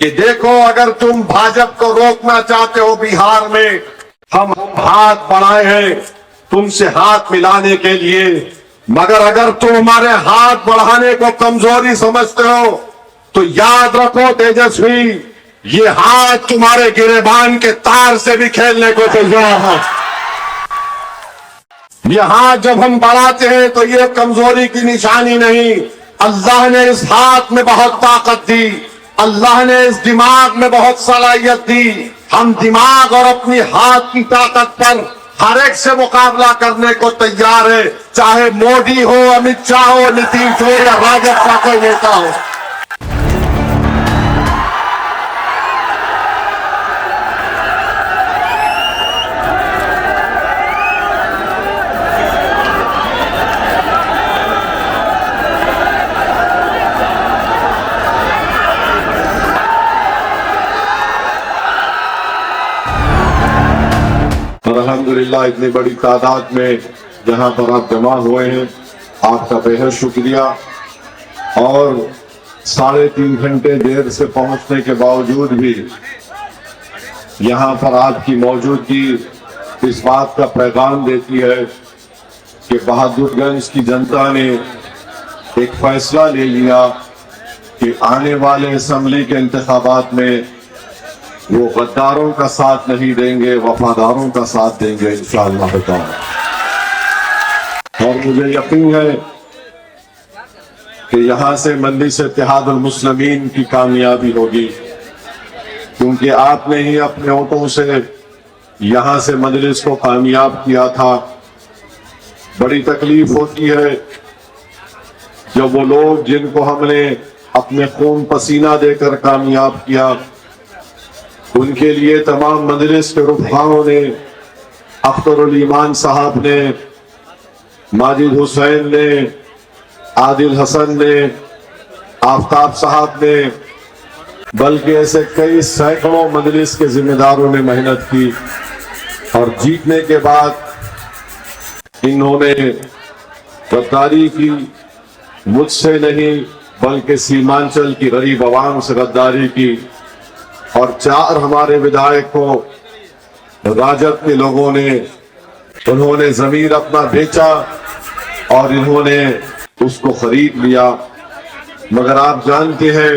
कि देखो अगर तुम भाजपा को रोकना चाहते हो बिहार में, हम हाथ बढ़ाए हैं तुमसे हाथ मिलाने के लिए, मगर अगर तुम हमारे हाथ बढ़ाने को कमजोरी समझते हो तो याद रखो तेजस्वी, ये हाथ तुम्हारे गिरेबान के तार से भी खेलने को तैयार है। ये हाथ जब हम बढ़ाते हैं तो ये कमजोरी की निशानी नहीं, अल्लाह ने इस हाथ में बहुत ताकत दी, अल्लाह ने इस दिमाग में बहुत सलाहियत दी। हम दिमाग और अपनी हाथ की ताकत पर हर एक से मुकाबला करने को तैयार है, चाहे मोदी हो, अमित शाह हो, नीतीश हो या राजद का कोई नेता हो। और अल्हम्दुलिल्लाह इतनी बड़ी तादाद में जहां पर आप जमा हुए हैं, आपका बेहद शुक्रिया। और 3.5 घंटे देर से पहुंचने के बावजूद भी यहां पर आपकी मौजूदगी इस बात का पैगाम देती है कि बहादुरगंज की जनता ने एक फैसला ले लिया कि आने वाले असेंबली के इंतखाबात में वो गद्दारों का साथ नहीं देंगे, वफादारों का साथ देंगे इंशाअल्लाह ताला। और मुझे यकीन है कि यहां से मजलिस इत्तेहादुल मुस्लिमीन की कामयाबी होगी, क्योंकि आपने ही अपने वोटों से यहां से मजलिस को कामयाब किया था। बड़ी तकलीफ होती है जब वो लोग जिनको हमने अपने खून पसीना देकर कामयाब किया, उनके लिए तमाम मजलिस के रुफाओं ने, अख्तरुल ईमान साहब ने, माजिद हुसैन ने, आदिल हसन ने, आफ्ताब साहब ने, बल्कि ऐसे कई सैकड़ों मजलिस के जिम्मेदारों ने मेहनत की। और जीतने के बाद इन्होंने गद्दारी की, मुझसे नहीं बल्कि सीमांचल की गरीब आवाम से गद्दारी की। और 4 हमारे विधायक को राजद के लोगों ने, उन्होंने जमीन अपना बेचा और इन्होंने उसको खरीद लिया। मगर आप जानते हैं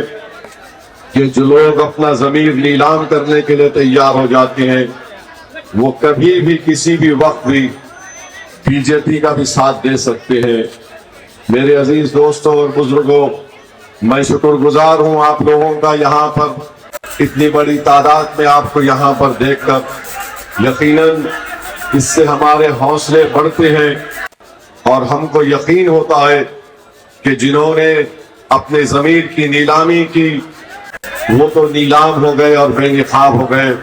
कि जो लोग अपना जमीन नीलाम करने के लिए तैयार हो जाते हैं, वो कभी भी किसी भी वक्त भी बीजेपी का भी साथ दे सकते हैं। मेरे अजीज दोस्तों और बुजुर्गों, मैं शुक्रगुजार हूं आप लोगों का, यहाँ पर इतनी बड़ी तादाद में आपको यहाँ पर देखकर यकीनन इससे हमारे हौसले बढ़ते हैं और हमको यकीन होता है कि जिन्होंने अपने जमीन की नीलामी की वो तो नीलाम हो गए और बेनिकाब हो गए,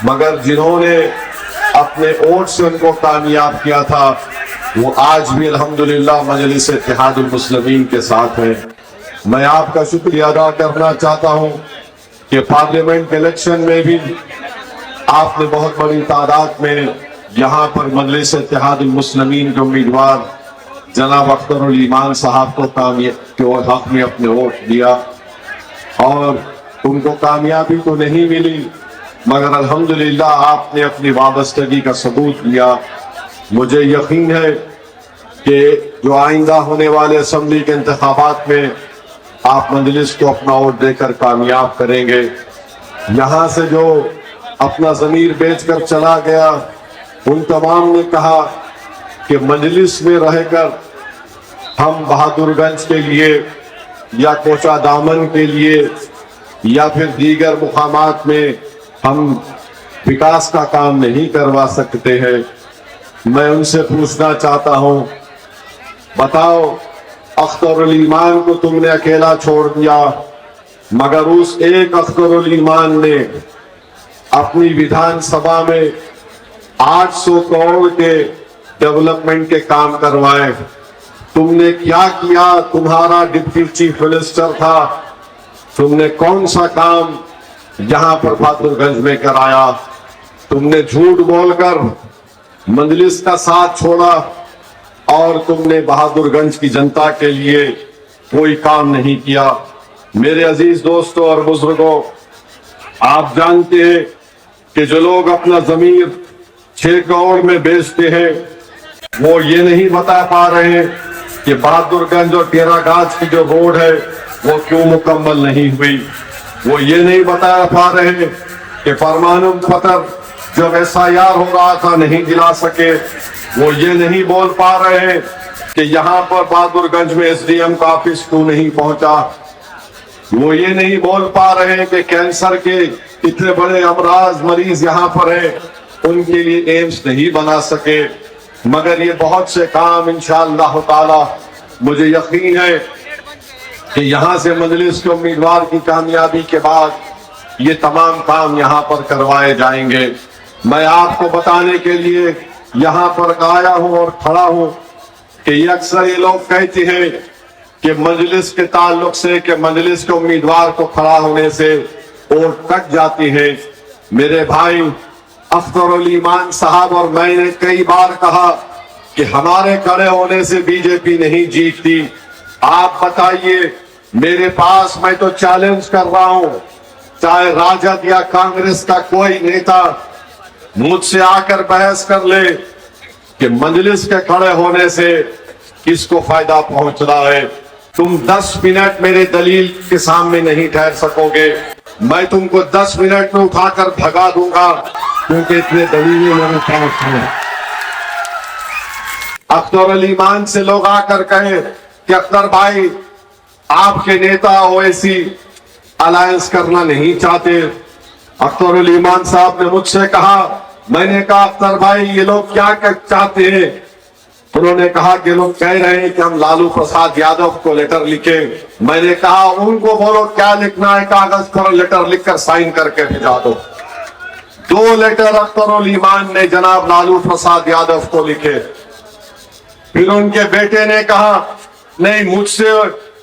मगर जिन्होंने अपने वोट से उनको कामयाब किया था वो आज भी अल्हम्दुलिल्लाह मजलिस इत्तेहादुल मुस्लिमीन के साथ है। मैं आपका शुक्रिया अदा करना चाहता हूँ कि पार्लियामेंट इलेक्शन में भी आपने बहुत बड़ी तादाद में यहाँ पर मजलिस इत्तेहादुल मुस्लिमीन के उम्मीदवार जनाब अख्तरुल ईमान साहब को के हक में अपने वोट दिया। और उनको कामयाबी तो नहीं मिली, मगर अल्हम्दुलिल्लाह आपने अपनी वाबस्तगी का सबूत दिया। मुझे यकीन है कि जो आइंदा होने वाले असेंबली के इंतखाबात में आप मजलिस को अपना वोट देकर कामयाब करेंगे। यहाँ से जो अपना जमीर बेचकर चला गया, उन तमाम ने कहा कि मजलिस में रहकर हम बहादुरगंज के लिए या कोचा दामन के लिए या फिर दीगर मुकामात में हम विकास का काम नहीं करवा सकते हैं। मैं उनसे पूछना चाहता हूं, बताओ अख्तरुल ईमान को तुमने अकेला छोड़ दिया, मगर उस एक अख्तरुल ईमान ने अपनी विधानसभा में 800 करोड़ के डेवलपमेंट के काम करवाए। तुमने क्या किया? तुम्हारा डिप्टी चीफ मिनिस्टर था, तुमने कौन सा काम यहां पर बहादुरगंज में कराया? तुमने झूठ बोलकर मजलिस का साथ छोड़ा और तुमने बहादुरगंज की जनता के लिए कोई काम नहीं किया। मेरे अजीज दोस्तों और बुजुर्गों, आप जानते हैं कि जो लोग अपना जमीर 6 करोड़ में बेचते हैं, वो ये नहीं बता पा रहे हैं कि बहादुरगंज और टेरागाज की जो रोड है वो क्यों मुकम्मल नहीं हुई। वो ये नहीं बता पा रहे हैं कि परमाणु पत्र जब SIR हो रहा था नहीं दिला सके। वो ये नहीं बोल पा रहे हैं कि यहाँ पर बहादुरगंज में SDM का ऑफिस क्यों नहीं पहुंचा। वो ये नहीं बोल पा रहे हैं कि कैंसर के इतने बड़े अमराज मरीज यहाँ पर है, उनके लिए एम्स नहीं बना सके। मगर ये बहुत से काम इंशाअल्लाह ताला मुझे यकीन है कि यहाँ से मजलिस के उम्मीदवार की कामयाबी के बाद ये तमाम काम यहाँ पर करवाए जाएंगे। मैं आपको बताने के लिए यहाँ पर आया हूँ और खड़ा हूँ कि अक्सर ये लोग कहते हैं कि मजलिस के ताल्लुक से कि मजलिस के उम्मीदवार को खड़ा होने से वोट कट जाती है। मेरे भाई अख्तर ईमान साहब और मैंने कई बार कहा कि हमारे खड़े होने से बीजेपी नहीं जीतती। आप बताइए, मेरे पास मैं तो चैलेंज कर रहा हूं, चाहे राजद या कांग्रेस का कोई नेता मुझसे आकर बहस कर ले कि मजलिस के खड़े होने से किसको फायदा पहुंच रहा है। तुम 10 मिनट मेरे दलील के सामने नहीं ठहर सकोगे। मैं तुमको 10 मिनट में उठाकर भगा दूंगा, क्योंकि इतने दलीलें मेरे पास हैं। अख्तर ईमान से लोग आकर कहे कि अख्तर भाई आपके नेता ओवैसी अलायंस करना नहीं चाहते। अख्तर ईमान साहब ने मुझसे कहा, मैंने कहा अख्तर भाई ये लोग क्या चाहते हैं। उन्होंने कहा कि लोग कह रहे हैं कि हम लालू प्रसाद यादव को लेटर लिखे। मैंने कहा उनको बोलो क्या लिखना है, कागज पर लेटर लिखकर साइन करके भेजा दो। 2 लेटर अख्तर ईमान ने जनाब लालू प्रसाद यादव को लिखे। फिर उनके बेटे ने कहा नहीं मुझसे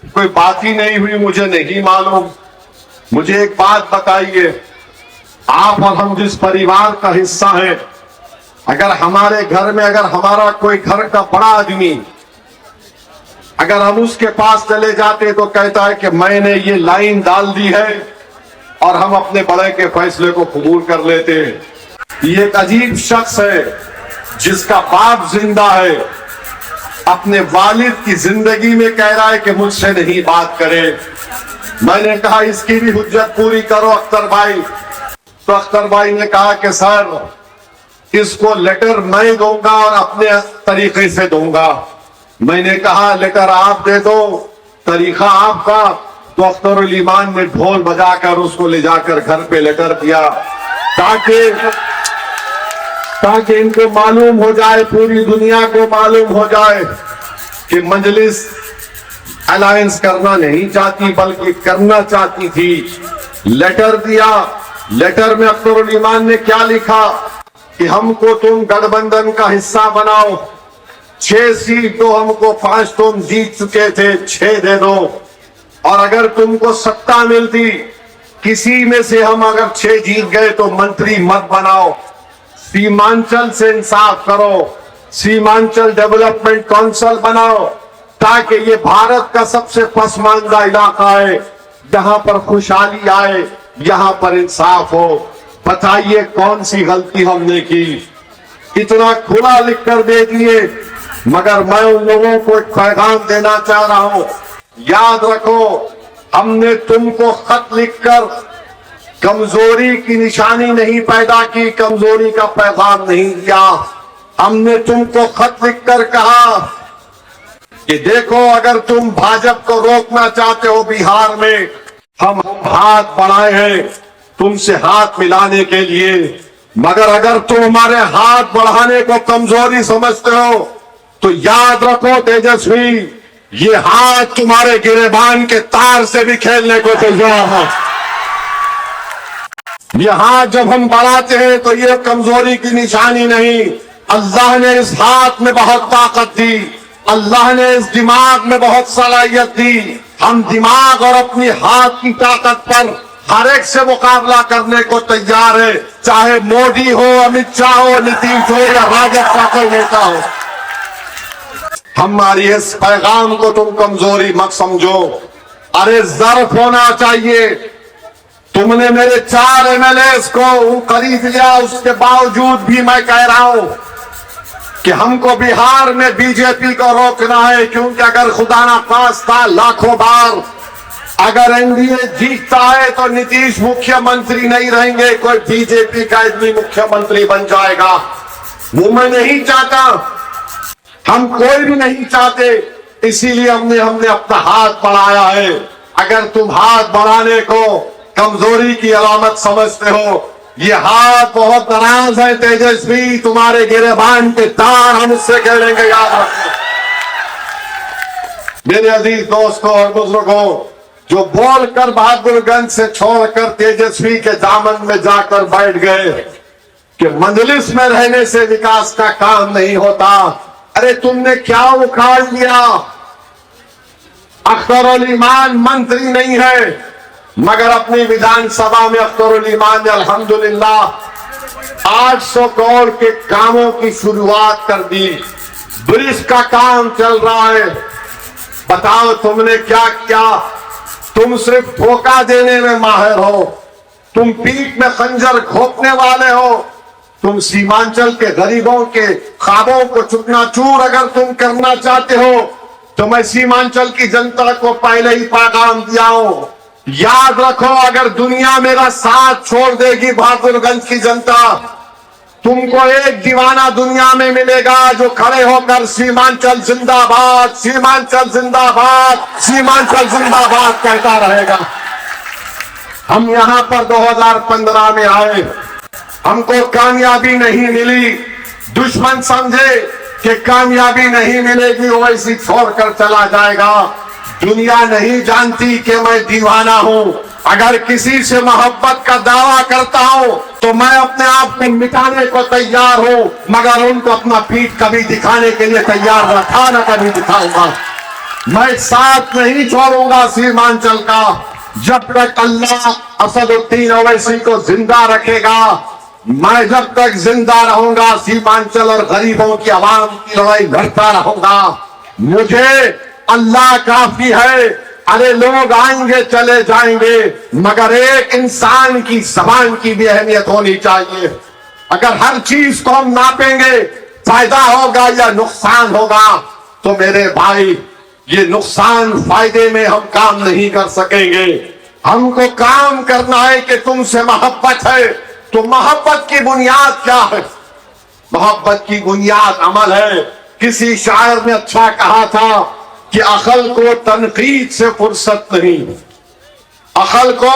कोई बात ही नहीं हुई, मुझे नहीं मालूम। मुझे एक बात बताइए, आप और हम जिस परिवार का हिस्सा है, अगर हमारे घर में अगर हमारा कोई घर का बड़ा आदमी अगर हम उसके पास चले जाते तो कहता है कि मैंने ये लाइन डाल दी है और हम अपने बड़े के फैसले को कबूल कर लेते हैं। ये एक अजीब शख्स है जिसका बाप जिंदा है, अपने वालिद की जिंदगी में कह रहा है कि मुझसे नहीं बात करे। मैंने कहा इसकी भी हुज्जत पूरी करो अख्तर भाई। तो अख्तर भाई ने कहा कि सर इसको लेटर मैं दूंगा और अपने तरीके से दूंगा। मैंने कहा लेटर आप दे दो, तरीका आपका। तो अख्तर ईमान ने ढोल बजाकर उसको ले जाकर घर पे लेटर दिया ताकि इनको मालूम हो जाए, पूरी दुनिया को मालूम हो जाए कि मजलिस अलायंस करना नहीं चाहती बल्कि करना चाहती थी। लेटर दिया। लेटर में अख्तर ईमान ने क्या लिखा कि हमको तुम गठबंधन का हिस्सा बनाओ, 6 सीट दो हमको, 5 तुम जीत चुके थे, 6 दे दो। और अगर तुमको सत्ता मिलती किसी में से हम अगर 6 जीत गए तो मंत्री मत बनाओ, सीमांचल से इंसाफ करो, सीमांचल डेवलपमेंट काउंसिल बनाओ, ताकि ये भारत का सबसे पसमानदा इलाका है, जहां पर खुशहाली आए, यहां पर इंसाफ हो। बताइए कौन सी गलती हमने की। इतना खुला लिख कर दे दिए। मगर मैं उन लोगों को एक पैगाम देना चाह रहा हूं, याद रखो हमने तुमको खत लिखकर कमजोरी की निशानी नहीं पैदा की, कमजोरी का पैगाम नहीं दिया। हमने तुमको खत लिखकर कहा कि देखो अगर तुम भाजपा को रोकना चाहते हो बिहार में, हम हाथ बढ़ाए हैं तुमसे हाथ मिलाने के लिए। मगर अगर तुम हमारे हाथ बढ़ाने को कमजोरी समझते हो तो याद रखो तेजस्वी, ये हाथ तुम्हारे गिरेबान के तार से भी खेलने को तैयार है। ये हाथ जब हम बढ़ाते हैं तो ये कमजोरी की निशानी नहीं। अल्लाह ने इस हाथ में बहुत ताकत दी, अल्लाह ने इस दिमाग में बहुत सलाहियत दी। हम दिमाग और अपनी हाथ की ताकत पर हर एक से मुकाबला करने को तैयार है, चाहे मोदी हो, अमित शाह हो, नीतीश हो या राजद का कोई नेता हो। हमारी इस पैगाम को तुम कमजोरी मत समझो। अरे ज़र्फ होना चाहिए, तुमने मेरे 4 MLAs को खरीद लिया, उसके बावजूद भी मैं कह रहा हूं कि हमको बिहार में बीजेपी को रोकना है, क्योंकि अगर खुदा ना खास्ता लाखों बार अगर एनडीए जीतता है तो नीतीश मुख्यमंत्री नहीं रहेंगे, कोई बीजेपी का आदमी मुख्यमंत्री बन जाएगा। वो मैं नहीं चाहता, हम कोई भी नहीं चाहते, इसीलिए हमने अपना हाथ बढ़ाया है। अगर तुम हाथ बढ़ाने को कमजोरी की अलामत समझते हो, ये हाथ बहुत नाराज है तेजस्वी, तुम्हारे गिरेबान के तार हम इससे खेलेंगे, याद रखो। मेरे अजीज दोस्तों और बुजुर्गों, जो बोलकर बहादुरगंज से छोड़कर तेजस्वी के दामन में जाकर बैठ गए कि मजलिस में रहने से विकास का काम नहीं होता, अरे तुमने क्या उखाड़ लिया? अख्तरुल ईमान मंत्री नहीं है, मगर अपनी विधानसभा में अख्तरुल ईमान ने अल्हम्दुलिल्लाह 800 करोड़ के कामों की शुरुआत कर दी। ब्रिज का काम चल रहा है। बताओ तुमने क्या किया? तुम सिर्फ धोखा देने में माहिर हो, तुम पीठ में खंजर घोंपने वाले हो, तुम सीमांचल के गरीबों के ख्वाबों को चूकनाचूर अगर तुम करना चाहते हो तो मैं सीमांचल की जनता को पहले ही पैगाम दिया हूं, याद रखो, अगर दुनिया मेरा साथ छोड़ देगी बहादुरगंज की जनता, तुमको एक दीवाना दुनिया में मिलेगा जो खड़े होकर सीमांचल जिंदाबाद, सीमांचल जिंदाबाद, सीमांचल जिंदाबाद कहता रहेगा। हम यहां पर 2015 में आए, हमको कामयाबी नहीं मिली, दुश्मन समझे कि कामयाबी नहीं मिलेगी, वो ऐसी छोड़कर चला जाएगा। दुनिया नहीं जानती कि मैं दीवाना हूं। अगर किसी से मोहब्बत का दावा करता हूं तो मैं अपने आप को मिटाने को तैयार हूं, मगर उनको अपना पीठ कभी दिखाने के लिए तैयार रखा न कभी दिखाऊंगा। मैं साथ नहीं छोड़ूंगा सीमांचल का, जब तक अल्लाह असदुद्दीन ओवैसी को जिंदा रखेगा। मैं जब तक जिंदा रहूंगा सीमांचल और गरीबों की आवाम की लड़ाई लड़ता रहूंगा। मुझे अल्लाह काफी है। अरे लोग आएंगे चले जाएंगे, मगर एक इंसान की जबान की भी अहमियत होनी चाहिए। अगर हर चीज को हम नापेंगे फायदा होगा या नुकसान होगा, तो मेरे भाई ये नुकसान फायदे में हम काम नहीं कर सकेंगे। हमको काम करना है कि तुमसे मोहब्बत है, तो मोहब्बत की बुनियाद क्या है? मोहब्बत की बुनियाद अमल है। किसी शायर ने अच्छा कहा था कि अकल को तनकीद से फुर्सत नहीं, अकल को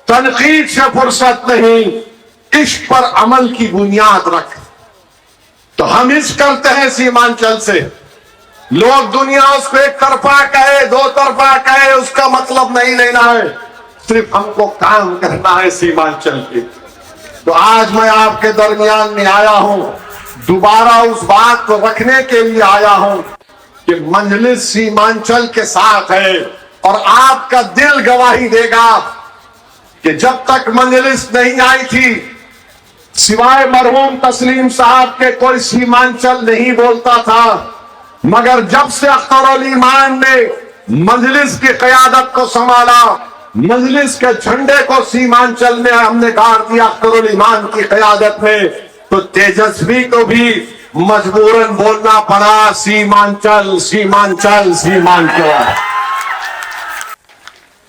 तनकीद से फुर्सत नहीं, इश्क पर अमल की बुनियाद रख। तो हम इश्क करते हैं सीमांचल से। लोग दुनिया उसको एक तरफा कहे, दो तरफा कहे, उसका मतलब नहीं लेना है, सिर्फ हमको काम करना है सीमांचल के। तो आज मैं आपके दरमियान में आया हूं, दोबारा उस बात को रखने के लिए आया हूं कि मजलिस सीमांचल के साथ है, और आपका दिल गवाही देगा कि जब तक मजलिस नहीं आई थी, सिवाय मरहूम तस्लीम साहब के कोई सीमांचल नहीं बोलता था। मगर जब से अख्तरुल ईमान ने मजलिस की क़यादत को संभाला, मजलिस के झंडे को सीमांचल में हमने गाड़ दिया अख्तरुल ईमान की क़यादत में, तो तेजस्वी को भी मजबूरन बोलना पड़ा सीमांचल, सीमांचल, सीमांचल।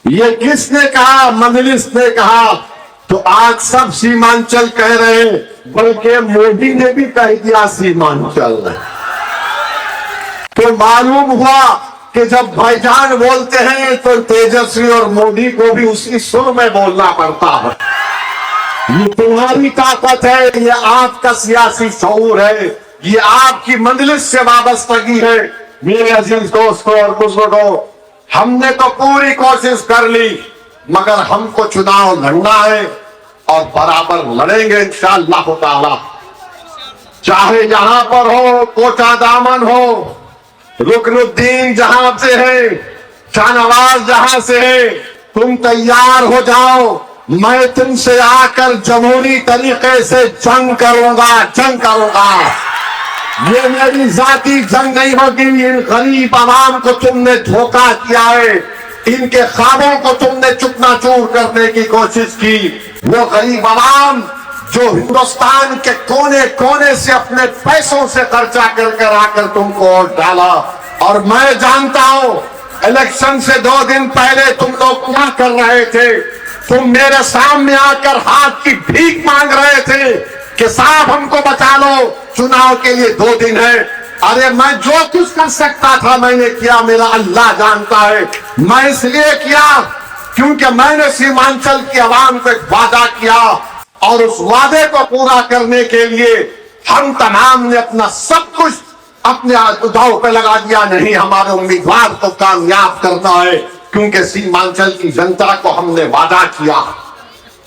ये किसने कहा? मजलिस ने कहा। तो आज सब सीमांचल कह रहे, बल्कि मोदी ने भी कह दिया सीमांचल। तो मालूम हुआ कि जब भाईजान बोलते हैं तो तेजस्वी और मोदी को भी उसी सुर में बोलना पड़ता है। ये तुम्हारी ताकत है, ये आपका सियासी शऊर है, ये आपकी मजलिस से वाबस्तगी है। मेरे अजीज दोस्तों और बुजुर्गों, हमने तो पूरी कोशिश कर ली, मगर हमको चुनाव लड़ना है और बराबर लड़ेंगे इंशाअल्लाह ताला। चाहे जहां पर हो, कोटा दामन हो, रुकनुद्दीन जहां से है, शाहनवाज जहां से है, तुम तैयार हो जाओ। मैं तुमसे आकर जमहूरी तरीके से जंग करूंगा, जंग करूंगा। ये मेरी जाती जंग नहीं होगी। इन गरीब आवाम को तुमने धोखा किया है, इनके ख्वाबों को तुमने चुकनाचूर करने की कोशिश की। वो गरीब आवाम जो हिंदुस्तान के कोने कोने से अपने पैसों से खर्चा कर आकर तुमको वोट डाला। और मैं जानता हूं इलेक्शन से 2 दिन पहले तुम लोग क्या कर रहे थे। तुम मेरे सामने आकर हाथ की भीख मांग रहे थे कि साहब हमको बचा लो, चुनाव के लिए 2 दिन है। अरे मैं जो कुछ कर सकता था मैंने किया, मेरा अल्लाह जानता है। मैं इसलिए किया क्योंकि मैंने सीमांचल की आवाम को एक वादा किया और उस वादे को पूरा करने के लिए हम तमाम ने अपना सब कुछ अपने दांव पे लगा दिया। नहीं, हमारे उम्मीदवार को कामयाब करना है क्योंकि सीमांचल की जनता को हमने वादा किया।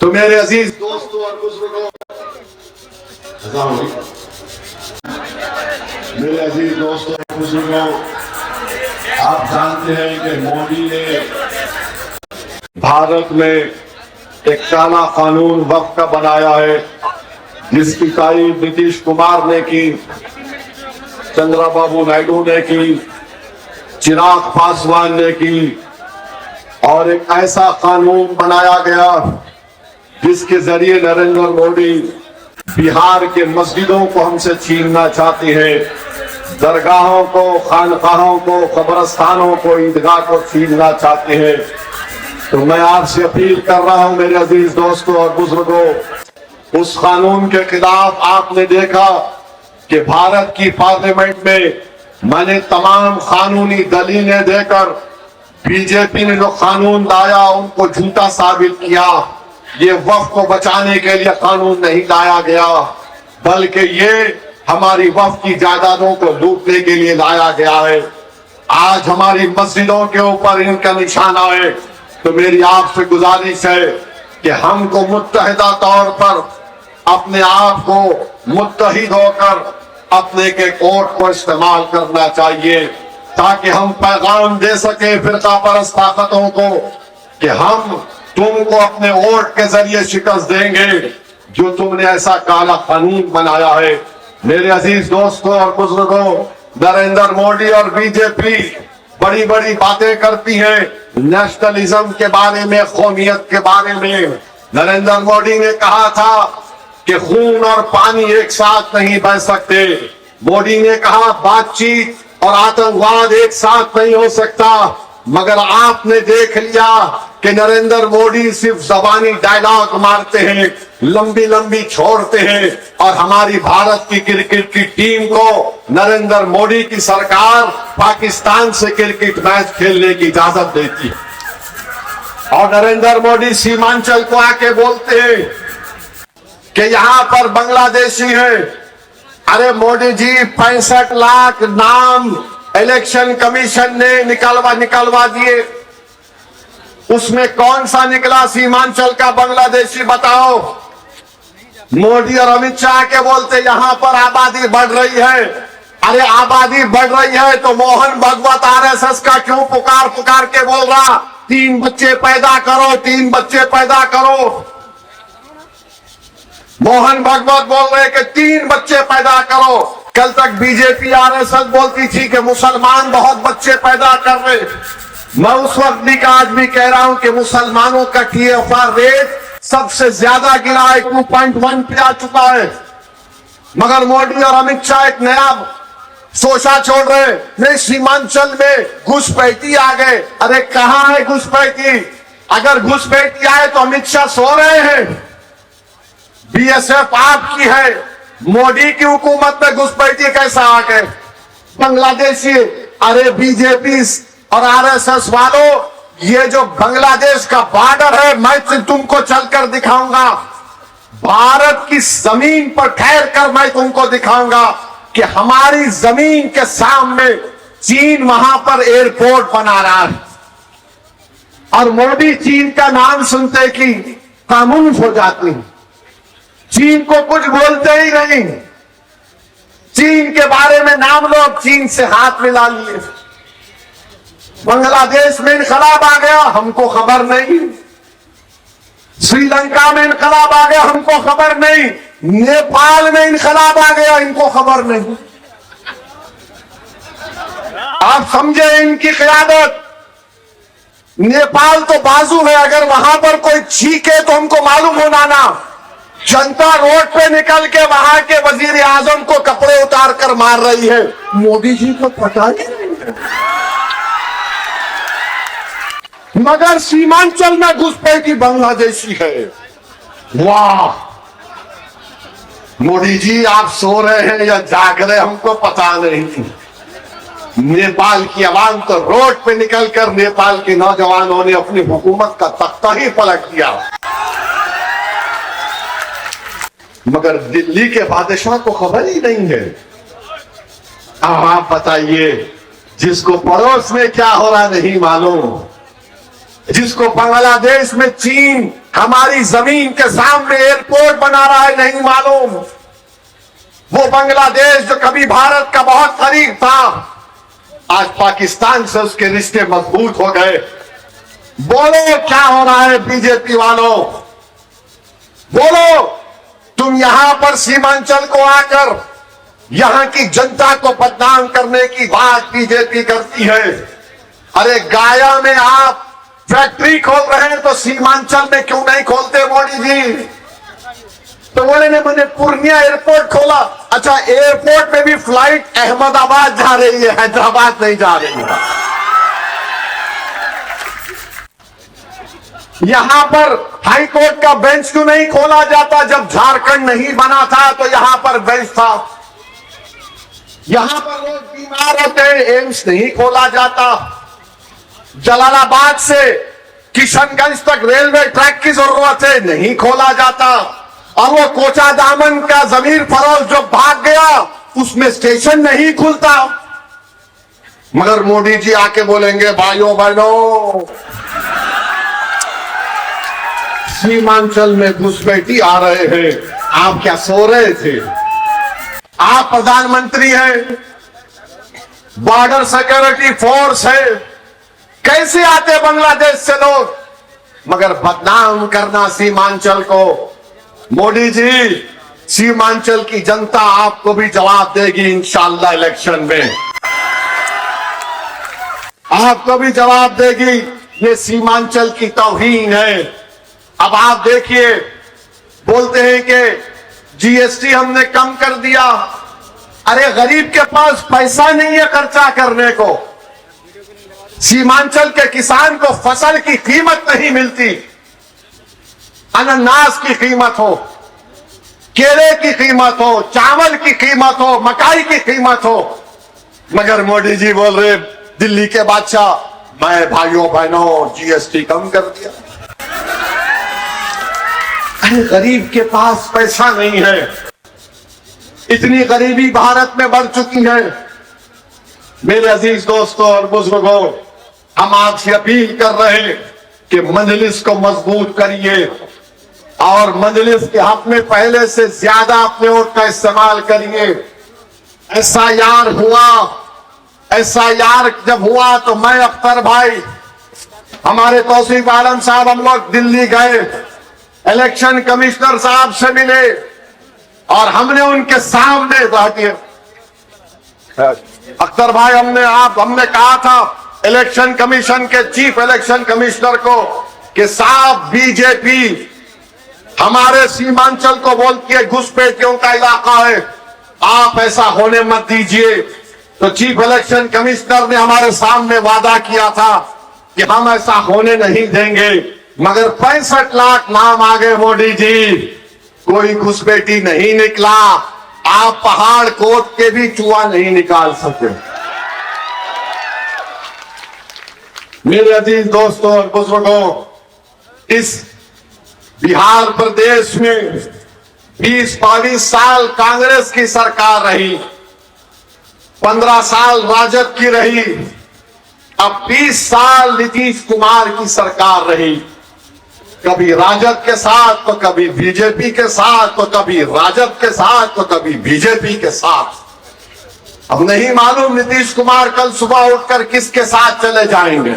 तो मेरे अजीज दोस्तों और बुजुर्गों, मेरे अजीज दोस्तों और बुजुर्गों, आप जानते हैं कि मोदी ने भारत में एक काला कानून वक्फ का बनाया है, जिसकी तारीफ नीतीश कुमार ने की, चंद्रबाबू नायडू ने की, चिराग पासवान ने की। और एक ऐसा कानून बनाया गया जिसके जरिए नरेंद्र मोदी बिहार के मस्जिदों को हमसे छीनना चाहते हैं, दरगाहों को, खानकाहों को, कब्रस्तानों को, ईदगाह को छीनना चाहते हैं। तो मैं आपसे अपील कर रहा हूं मेरे अजीज दोस्तों और बुजुर्गों, उस कानून के खिलाफ आपने देखा कि भारत की पार्लियामेंट में मैंने तमाम कानूनी दलीलें देकर बीजेपी ने जो कानून लाया उनको झूठा साबित किया। ये वक्फ को बचाने के लिए कानून नहीं लाया गया, बल्कि ये हमारी वक्फ की जायदादों को लूटने के लिए लाया गया है। आज हमारी मस्जिदों के ऊपर इनका निशाना है। तो मेरी आपसे गुजारिश है कि हमको मुत्तहिदा तौर पर अपने आप को मुत्तहिद होकर अपने के वोट को इस्तेमाल करना चाहिए, ताकि हम पैगाम दे सके फिरका परस्त ताकतों को कि हम तुमको अपने वोट के जरिए शिकस्त देंगे जो तुमने ऐसा काला कानून बनाया है। मेरे अजीज दोस्तों और बुजुर्गों, नरेंद्र मोदी और बीजेपी बड़ी बड़ी बातें करती हैं नेशनलिज्म के बारे में, कौमियत के बारे में। नरेंद्र मोदी ने कहा था कि खून और पानी एक साथ नहीं बह सकते। मोदी ने कहा बातचीत और आतंकवाद एक साथ नहीं हो सकता। मगर आपने देख लिया कि नरेंद्र मोदी सिर्फ जबानी डायलॉग मारते हैं, लंबी लंबी छोड़ते हैं, और हमारी भारत की क्रिकेट की टीम को नरेंद्र मोदी की सरकार पाकिस्तान से क्रिकेट मैच खेलने की इजाजत देती है। और नरेंद्र मोदी सीमांचल को आके बोलते हैं कि यहां पर बांग्लादेशी है। अरे मोदी जी, 65 लाख नाम इलेक्शन कमीशन ने निकलवा दिए, उसमें कौन सा निकला सीमांचल का बांग्लादेशी बताओ। मोदी और अमित शाह के बोलते यहां पर आबादी बढ़ रही है। अरे आबादी बढ़ रही है तो मोहन भागवत आरएसएस का क्यों पुकार के बोल रहा 3 बच्चे पैदा करो, 3 बच्चे पैदा करो। मोहन भागवत बोल रहे कि 3 बच्चे पैदा करो। कल तक बीजेपी आरएसएस बोलती थी कि मुसलमान बहुत बच्चे पैदा कर रहे। मैं उस वक्त भी आज भी कह रहा हूं कि मुसलमानों का TFR रेट सबसे ज्यादा गिरा है, 2.1 पे आ चुका है। मगर मोदी और अमित शाह एक नया सोचा छोड़ रहे, नहीं सीमांचल में घुसपैठी आ गए। अरे कहां है घुसपैठी? अगर घुसपैठी आए तो अमित शाह सो रहे हैं। BSF आपकी है, मोदी की हुकूमत में घुसपैठी कैसा आ गए? बांग्लादेशी। अरे बीजेपी और आरएसएस वालों, ये जो बांग्लादेश का बॉर्डर है मैं तुमको चलकर दिखाऊंगा। भारत की जमीन पर ठहर कर मैं तुमको दिखाऊंगा कि हमारी जमीन के सामने चीन वहां पर एयरपोर्ट बना रहा है। और मोदी चीन का नाम सुनते कि खामोश हो जाती है, चीन को कुछ बोलते ही नहीं। चीन के बारे में नाम लो, चीन से हाथ मिला लिए। बांग्लादेश में इनकलाब आ गया, हमको खबर नहीं। श्रीलंका में इनकलाब आ गया, हमको खबर नहीं। नेपाल में इनकलाब आ गया, इनको खबर नहीं। आप समझे इनकी क़यादत। नेपाल तो बाजू है, अगर वहां पर कोई छीके तो हमको मालूम होना ना। जनता रोड पे निकल के वहां के वजीर आजम को कपड़े उतार कर मार रही है। मोदी जी को पता ही नहीं है, मगर सीमांचल में घुसपैठी बांग्लादेशी है। वाह मोदी जी, आप सो रहे हैं या जाग रहे हमको पता नहीं। नेपाल की आवाम तो रोड पे निकलकर नेपाल के नौजवानों ने अपनी हुकूमत का तख्ता ही पलट दिया, मगर दिल्ली के बादशाह को खबर ही नहीं है। अब आप बताइए, जिसको पड़ोस में क्या हो रहा नहीं मालूम, जिसको बांग्लादेश में चीन हमारी जमीन के सामने एयरपोर्ट बना रहा है नहीं मालूम, वो बांग्लादेश जो कभी भारत का बहुत करीब था, आज पाकिस्तान से उसके रिश्ते मजबूत हो गए। बोलो क्या हो रहा है बीजेपी वालों, बोलो। तुम यहां पर सीमांचल को आकर यहां की जनता को बदनाम करने की बात बीजेपी करती है। अरे गाया में आप फैक्ट्री खोल रहे हैं तो सीमांचल में क्यों नहीं खोलते मोदी जी? तो बोले ने मैंने पूर्णिया एयरपोर्ट खोला। अच्छा, एयरपोर्ट में भी फ्लाइट अहमदाबाद जा रही है, हैदराबाद नहीं जा रही है। यहां पर हाई कोर्ट का बेंच क्यों नहीं खोला जाता? जब झारखंड नहीं बना था तो यहां पर बेंच था। यहां पर लोग बीमार होते हैं, एम्स नहीं खोला जाता। जलालाबाद से किशनगंज तक रेलवे ट्रैक की जरूरत है, नहीं खोला जाता। और वो कोचा दामन का जमीर फरोज जो भाग गया, उसमें स्टेशन नहीं खुलता। मगर मोदी जी आके बोलेंगे भाइयों बहनों, सीमांचल में घुसपैठी आ रहे हैं। आप क्या सो रहे थे? आप प्रधानमंत्री हैं, बॉर्डर सिक्योरिटी फोर्स है, कैसे आते बांग्लादेश से लोग? मगर बदनाम करना सीमांचल को। मोदी जी, सीमांचल की जनता आपको भी जवाब देगी इंशाअल्लाह इलेक्शन में, आपको भी जवाब देगी। ये सीमांचल की तौहीन है। अब आप देखिए, बोलते हैं कि जीएसटी हमने कम कर दिया। अरे गरीब के पास पैसा नहीं है खर्चा करने को। सीमांचल के किसान को फसल की कीमत नहीं मिलती, अनानास की कीमत हो, केले की कीमत हो, चावल की कीमत हो, मकाई की कीमत हो। मगर मोदी जी बोल रहे दिल्ली के बादशाह, मैं भाइयों बहनों जीएसटी कम कर दिया। अरे गरीब के पास पैसा नहीं है। इतनी गरीबी भारत में बढ़ चुकी है। मेरे अजीज दोस्तों और बुजुर्गों, हम आपसे अपील कर रहे हैं कि मजलिस को मजबूत करिए और मजलिस के हक में पहले से ज्यादा अपने वोट का इस्तेमाल करिए। एसआईआर हुआ, एसआईआर जब हुआ तो मैं, अख्तर भाई, हमारे तौसीफ आलम साहब, हम लोग दिल्ली गए, इलेक्शन कमिश्नर साहब से मिले और हमने उनके सामने अख्तर भाई हमने कहा था इलेक्शन कमीशन के चीफ इलेक्शन कमिश्नर को कि साहब बीजेपी हमारे सीमांचल को बोलती है घुसपैठियों का इलाका है, आप ऐसा होने मत दीजिए। तो चीफ इलेक्शन कमिश्नर ने हमारे सामने वादा किया था कि हम ऐसा होने नहीं देंगे। मगर 65 लाख नाम आ गए मोदी जी, कोई घुसपैठी नहीं निकला। आप पहाड़ कोट के भी चूहा नहीं निकाल सकते। मेरे अजीज दोस्तों और बुजुर्गों, इस बिहार प्रदेश में 20-22 साल कांग्रेस की सरकार रही, 15 साल राजद की रही, अब 20 साल नीतीश कुमार की सरकार रही। कभी राजद के साथ तो कभी बीजेपी के साथ, तो कभी राजद के साथ तो कभी बीजेपी के साथ। अब नहीं मालूम नीतीश कुमार कल सुबह उठकर किसके साथ चले जाएंगे।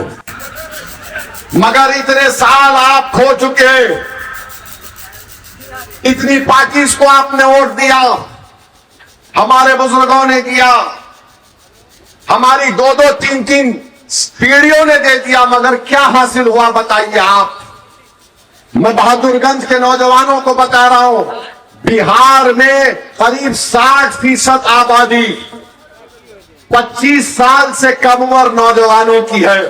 मगर इतने साल आप खो चुके, इतनी पार्टीज को आपने वोट दिया, हमारे बुजुर्गों ने दिया, हमारी 2-2, 3-3 पीढ़ियों ने दे दिया, मगर क्या हासिल हुआ बताइए आप। मैं बहादुरगंज के नौजवानों को बता रहा हूं, बिहार में करीब 60% आबादी 25 साल से कम उम्र नौजवानों की है।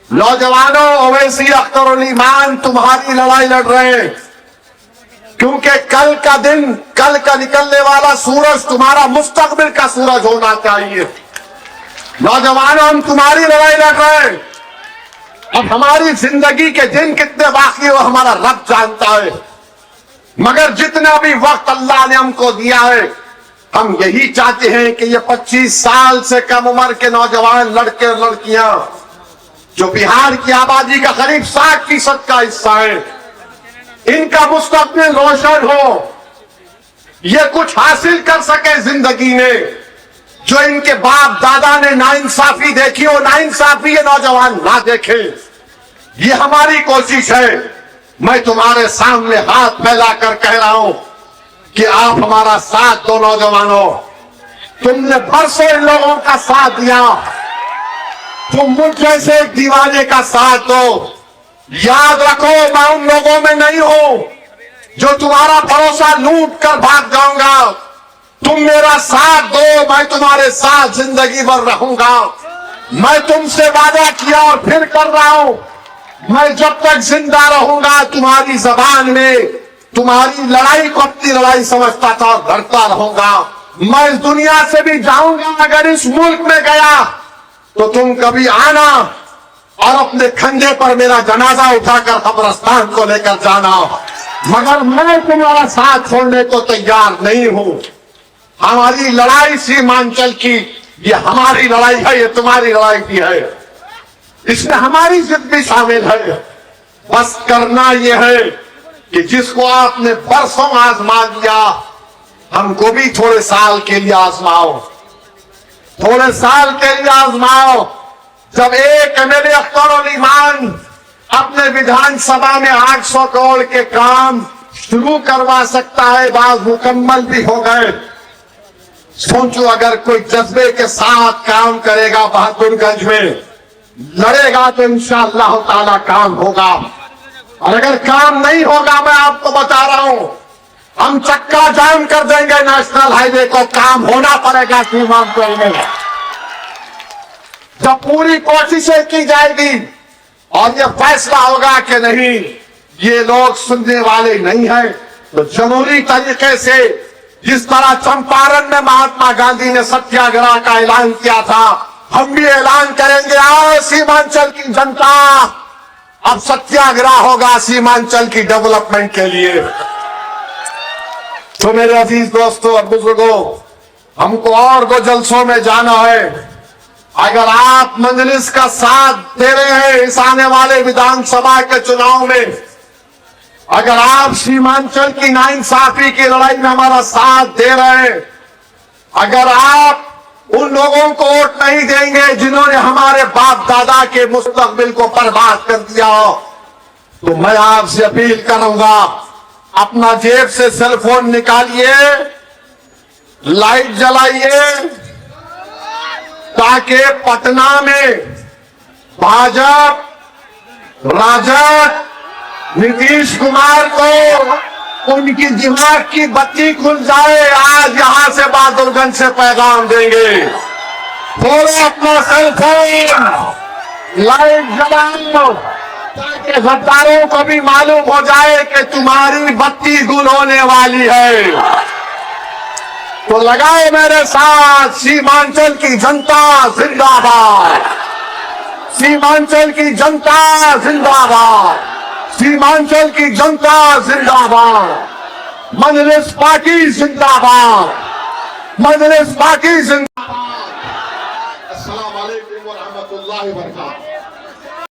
नौजवानों, ओवैसी अख्तर ईमान तुम्हारी लड़ाई लड़ रहे हैं, क्योंकि कल का दिन, कल का निकलने वाला सूरज तुम्हारा मुस्तकबिल का सूरज होना चाहिए। नौजवानों, हम तुम्हारी लड़ाई लड़ रहे हैं। अब हमारी जिंदगी के दिन कितने बाकी हो हमारा रब जानता है, मगर जितना भी वक्त अल्लाह ने हमको दिया है, हम यही चाहते हैं कि ये 25 साल से कम उम्र के नौजवान लड़के और लड़कियां जो बिहार की आबादी का करीब 60% का हिस्सा है, इनका मुस्तकबिल रोशन हो, ये कुछ हासिल कर सके जिंदगी में। जो इनके बाप दादा ने नाइंसाफी देखी हो, नाइंसाफी ये नौजवान ना देखे, ये हमारी कोशिश है। मैं तुम्हारे सामने हाथ फैलाकर कह रहा हूं कि आप हमारा साथ दो। नौजवानों, तुमने बरसों इन लोगों का साथ दिया, तुम मुझ जैसे एक दीवाने का साथ दो। याद रखो, मैं उन लोगों में नहीं हूं जो तुम्हारा भरोसा लूट कर भाग जाऊंगा। तुम मेरा साथ दो, मैं तुम्हारे साथ जिंदगी भर रहूंगा। मैं तुमसे वादा किया और फिर कर रहा हूं, मैं जब तक जिंदा रहूंगा तुम्हारी जबान में तुम्हारी लड़ाई को अपनी लड़ाई समझता था और लड़ता रहूंगा। मैं इस दुनिया से भी जाऊंगा, अगर इस मुल्क में गया तो तुम कभी आना और अपने कंधे पर मेरा जनाजा उठाकर कब्रिस्तान को लेकर जाना, मगर मैं तुम्हारा साथ छोड़ने को तैयार नहीं हूं। हमारी लड़ाई सीमांचल की, ये हमारी लड़ाई है, ये तुम्हारी लड़ाई भी है, इसमें हमारी जिद भी शामिल है। बस करना यह है कि जिसको आपने बरसों आजमा लिया, हमको भी थोड़े साल के लिए आजमाओ, थोड़े साल के लिए आजमाओ। जब एक एमएलए अख्तर ईमान अपने विधानसभा में 800 करोड़ के काम शुरू करवा सकता है, बात मुकम्मल भी हो गए। सोचो, अगर कोई जज्बे के साथ काम करेगा, बहादुरगंज में लड़ेगा, तो इंशाअल्लाह ताला काम होगा। और अगर काम नहीं होगा, मैं आपको बता रहा हूं, हम चक्का जाम कर देंगे नेशनल हाईवे को। काम होना पड़ेगा सीमांचल में, जब पूरी कोशिशें की जाएगी और ये फैसला होगा कि नहीं, ये लोग सुनने वाले नहीं है, तो जमहूरी तरीके से जिस तरह चंपारण में महात्मा गांधी ने सत्याग्रह का ऐलान किया था, हम भी ऐलान करेंगे। आओ सीमांचल की जनता, अब सत्याग्रह होगा सीमांचल की डेवलपमेंट के लिए। तो मेरे अजीज दोस्तों और बुजुर्गों, हमको और दो जलसों में जाना है। अगर आप मजलिस का साथ दे रहे हैं इस आने वाले विधानसभा के चुनाव में, अगर आप सीमांचल की नाइंसाफी की लड़ाई में हमारा साथ दे रहे हैं, अगर आप उन लोगों को वोट नहीं देंगे जिन्होंने हमारे बाप दादा के मुस्तकबिल को बर्बाद कर दिया, तो मैं आपसे अपील करूंगा, अपना जेब से सेलफोन निकालिए, लाइट जलाइए, ताकि पटना में भाजपा, राजद, नीतीश कुमार को उनकी दिमाग की बत्ती खुल जाए। आज यहां से बहादुरगंज से पैगाम देंगे, थोड़ा अपना सेलफोन लाइट जलाओ, ताकि गद्दारों को भी मालूम हो जाए कि तुम्हारी बत्ती गुल होने वाली है। तो लगाओ मेरे साथ, सीमांचल की जनता जिंदाबाद, सीमांचल की जनता जिंदाबाद, सीमांचल की जनता जिंदाबाद, मजलिस पार्टी जिंदाबाद, मजलिस पार्टी जिंदाबाद। अस्सलाम वालेकुम व रहमतुल्लाहि व बरकातहू।